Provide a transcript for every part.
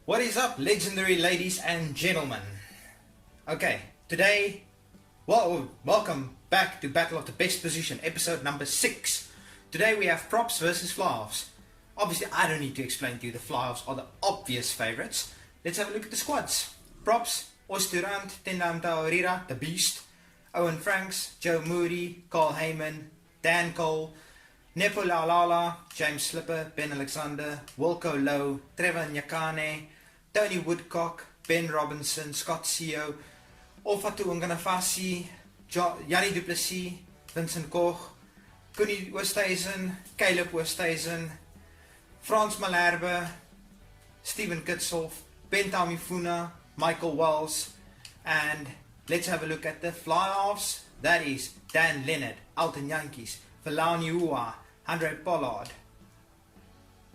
What is up, legendary ladies and gentlemen? Okay, today, welcome back to Battle of the Best Position, episode number 6. Today we have props versus flyhalves. Obviously, I don't need to explain to you the flyhalves are the obvious favorites. Let's have a look at the squads. Props: Osturant, Tendam Taurira, the Beast, Owen Franks, Joe Moody, Carl Heyman, Dan Cole, Nepo Laulala, James Slipper, Ben Alexander, Wilco Lowe, Trevor Nyakane, Tony Woodcock, Ben Robinson, Scott Seo, Olfatu Unganafasi, Yanni Duplessis, Vincent Koch, Koenie Oosthuizen, Caleb Oosthuizen, Frans Malherbe, Steven Kitshoff, Ben Tamifuna, Michael Wells, and let's have a look at the flyhalves. That is Dan Leonard, Alton Yankees, Velauni Ua, Andre Pollard.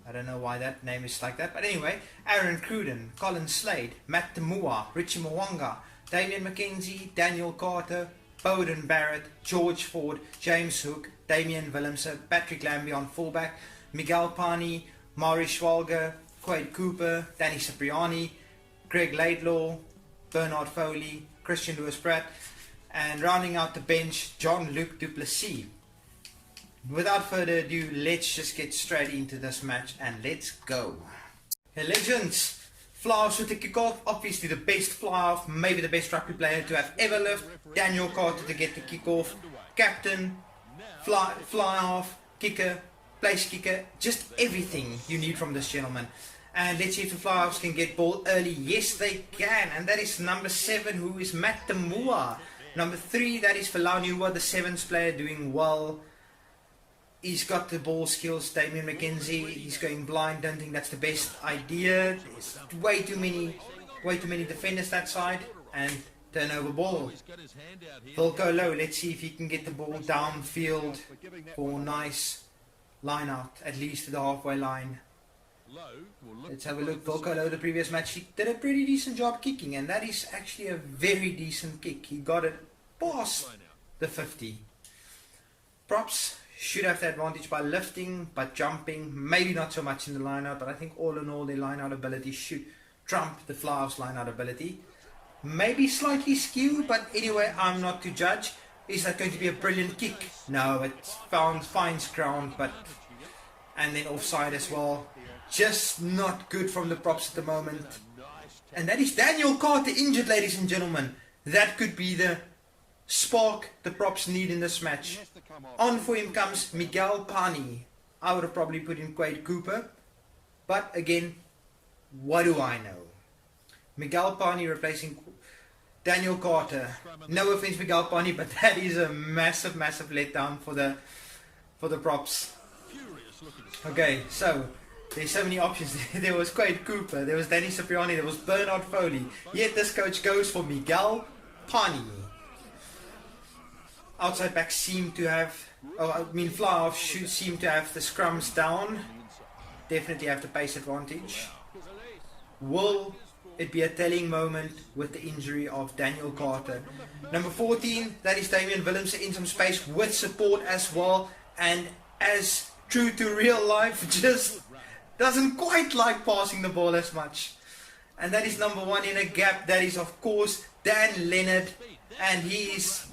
I don't know why that name is like that, but anyway, Aaron Cruden, Colin Slade, Matt Temua, Richie Mwanga, Damian McKenzie, Daniel Carter, Bowden Barrett, George Ford, James Hook, Damian Willemse, Patrick Lambie on fullback, Miguel Pani, Maury Schwalger, Quade Cooper, Danny Cipriani, Greg Laidlaw, Bernard Foley, Christian Lewis-Pratt, and rounding out the bench, Jean-Luc Duplessis. Without further ado, let's just get straight into this match and let's go. Hey legends, flyhalves with the kickoff. Obviously the best flyhalf, maybe the best rugby player to have ever lived, Daniel Carter to get the kickoff. Captain, flyhalf, kicker, place kicker, just everything you need from this gentleman. And let's see if the flyhalves can get ball early. Yes, they can. And that is number 7, who is Matt Temua. Number 3, that is Velauni Ua, the 7th player, doing well. He's got the ball skills. Damian McKenzie, he's going blind. Don't think that's the best idea. There's way too many defenders that side. And turnover ball. Wilco Lowe, let's see if he can get the ball downfield for a nice line out, at least to the halfway line. Let's have a look. Wilco Lowe, the previous match, he did a pretty decent job kicking, and that is actually a very decent kick. He got it past the 50. Props should have the advantage by lifting, but jumping, maybe not so much in the line out, but I think all in all their line out ability should trump the flyhalves line out ability. Maybe slightly skew, but anyway, I'm not to judge. Is that going to be a brilliant kick? No, it finds ground, but and then offside as well. Just not good from the props at the moment. And that is Daniel Carter injured, ladies and gentlemen. That could be the spark the props need in this match. On for him comes Miguel Pani. I would have probably put in Quade Cooper. But again, what do I know? Miguel Pani replacing Daniel Carter. No offense, Miguel Pani, but that is a massive letdown for the props. Okay, so there's so many options. There was Quade Cooper, there was Danny Cipriani, there was Bernard Foley. Yet this coach goes for Miguel Pani. Outside backs seem to have, flyhalves should seem to have the scrums down. Definitely have the pace advantage. Will it be a telling moment with the injury of Daniel Carter? Number 14, that is Damian Willemse in some space with support as well. And as true to real life, just doesn't quite like passing the ball as much. And that is number 1 in a gap. That is of course Dan Leonard, and he is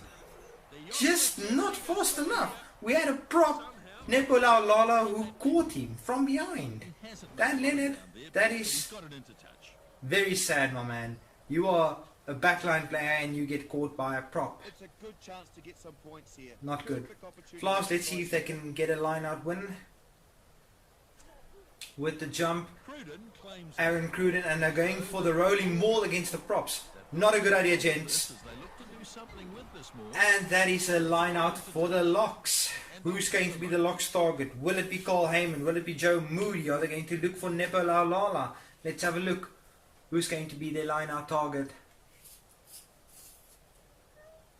just not fast enough. We had a prop, Nepo Laulala, who caught him from behind. Dan Leonard, that is very sad, my man. You are a backline player and you get caught by a prop. Not good. Flyhalves, let's see if they can get a line out win. With the jump, Aaron Cruden, and they're going for the rolling maul against the props. Not a good idea, gents. And that is a line out for the locks. Who's going to be the locks target? Will it be Carl Heyman? Will it be Joe Moody? Are they going to look for Nepo Laulala? Let's have a look. Who's going to be their line out target?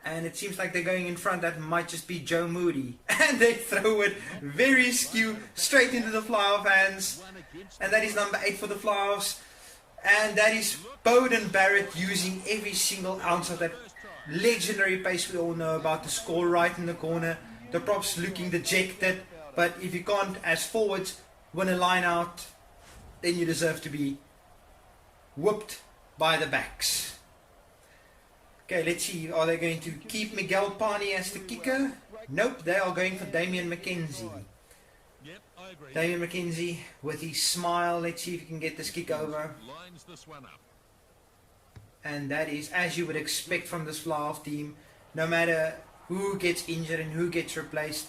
And it seems like they're going in front. That might just be Joe Moody. And they throw it very skew straight into the flyhalf hands. And that is number 8 for the flyhalves. And that is Bowden Barrett using every single ounce of that legendary pace we all know about to score right in the corner. The props looking dejected. But if you can't, as forwards, win a line out, then you deserve to be whooped by the backs. Okay, let's see. Are they going to keep Miguel Pani as the kicker? Nope, they are going for Damian McKenzie. Damian McKenzie with his smile. Let's see if he can get this kick over. And that is as you would expect from this Flyhalves team. No matter who gets injured and who gets replaced,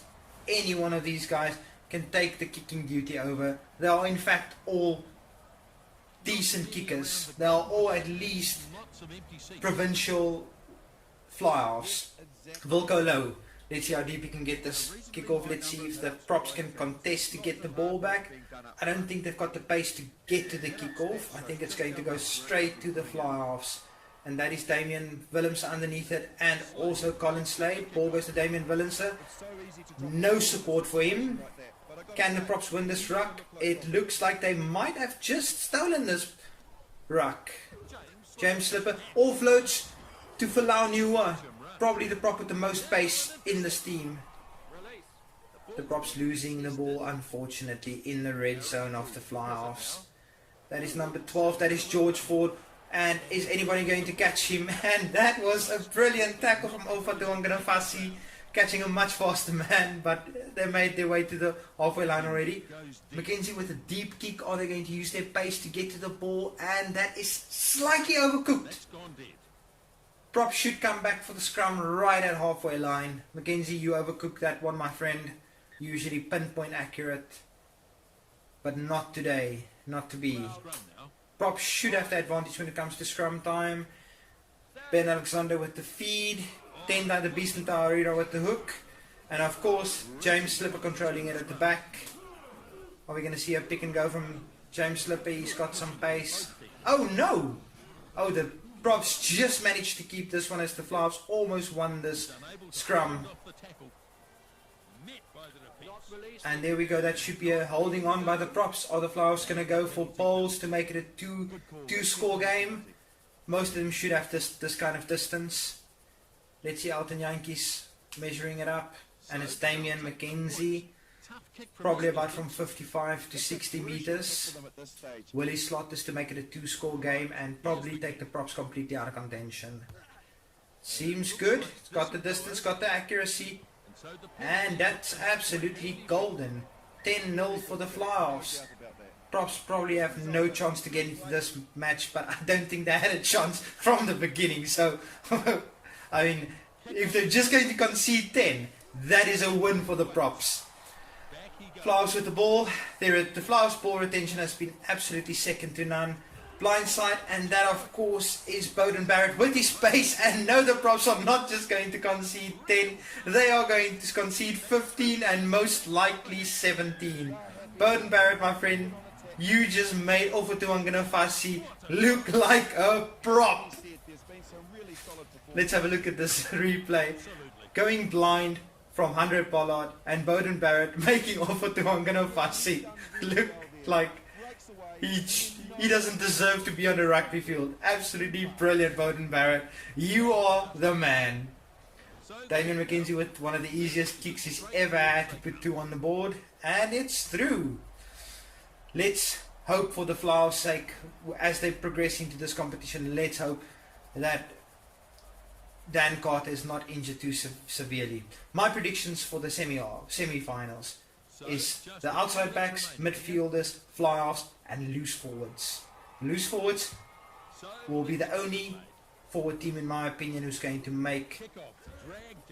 any one of these guys can take the kicking duty over. They are in fact all decent kickers. They are all at least provincial Flyhalves. Wilco Low. Let's see how deep he can get this kick off. Let's see if the props can contest to get the ball back. I don't think they've got the pace to get to the kick off. I think it's going to go straight to the Flyhalves. And that is Damian Willemse underneath it. And also Colin Slade. Ball goes to Damian Willemse. No support for him. Can the props win this ruck? It looks like they might have just stolen this ruck. James Slipper offloads to Falau Nuwa. Probably the prop with the most pace in this team. The props losing the ball, unfortunately, in the red zone of the Flyhalves. That is number 12. That is George Ford. And is anybody going to catch him? And that was a brilliant tackle from Ofatuanganafasi, catching a much faster man, but they made their way to the halfway line already. McKenzie with a deep kick. Are they going to use their pace to get to the ball? And that is slightly overcooked. Prop should come back for the scrum right at halfway line. McKenzie, you overcooked that one, my friend. Usually pinpoint accurate, but not today. Not to be. Prop should have the advantage when it comes to scrum time. Ben Alexander with the feed. Tenda the Beast and Taharira with the hook. And of course, James Slipper controlling it at the back. Are we going to see a pick and go from James Slipper? He's got some pace. Oh no! Oh, the props just managed to keep this one as the Flyhalves almost won this scrum. And there we go. That should be a holding on by the props. Are the Flyhalves going to go for poles to make it a two score game? Most of them should have this kind of distance. Let's see Alton Yankees measuring it up. And it's Damian McKenzie. Probably about from 55 to 60 meters. Will he slot this to make it a two-score game and probably take the props completely out of contention? Seems good. It's got the distance, got the accuracy. And that's absolutely golden. 10-0 for the Flyhalves. Props probably have no chance to get into this match, but I don't think they had a chance from the beginning. So, I mean, if they're just going to concede 10, that is a win for the props. Flyhalves with the ball. The Flyhalves ball retention has been absolutely second to none. Blindside, and that of course is Bowden Barrett with his pace. And no, the props are not just going to concede 10, they are going to concede 15 and most likely 17. Bowden Barrett, my friend, you just made Ofatuanganafasi look like a prop. Let's have a look at this replay. Going blind from 100 Pollard and Bowden Barrett making Ofatuanganafasi look like he doesn't deserve to be on the rugby field. Absolutely brilliant, Bowden Barrett. You are the man. Damian McKenzie with one of the easiest kicks he's ever had to put two on the board. And it's through. Let's hope for the Flyhalves' sake, as they progress into this competition, let's hope that Dan Carter is not injured too severely. My predictions for the semi-finals is the outside backs, midfielders, Flyhalves, and loose forwards. Loose forwards will be the only forward team, in my opinion, who's going to make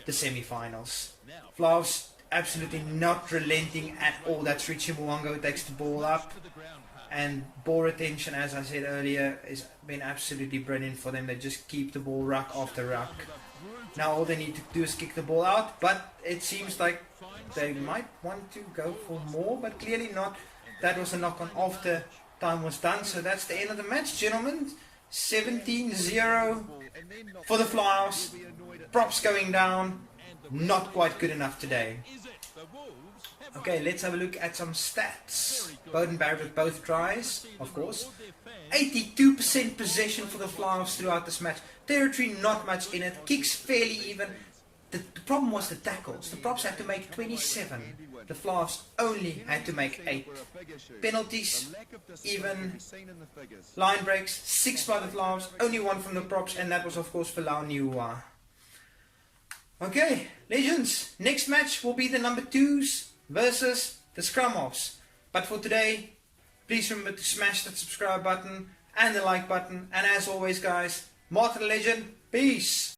the semi-finals. Flyhalves absolutely not relenting at all. That's Richie Mwango who takes the ball up. And ball retention, as I said earlier, has been absolutely brilliant for them. They just keep the ball ruck after ruck. Now all they need to do is kick the ball out, but it seems like they might want to go for more, but clearly not. That was a knock-on after time was done, so that's the end of the match, gentlemen. 17-0 for the Flyhalves. Props going down. Not quite good enough today. Okay, let's have a look at some stats. Bowden Barrett with both tries, of course. 82% possession for the Flyhalves throughout this match. Territory not much in it. Kicks fairly even. the problem was the tackles. The props had to make 27. The Flyhalves only had to make 8. Penalties, even line breaks, 6 by the Flyhalves, only 1 from the props, and that was of course for Lau Niua. Okay, legends, next match will be the number 2s versus the scrum halves. But for today, please remember to smash that subscribe button and the like button. And as always guys, Martin the Legend, peace!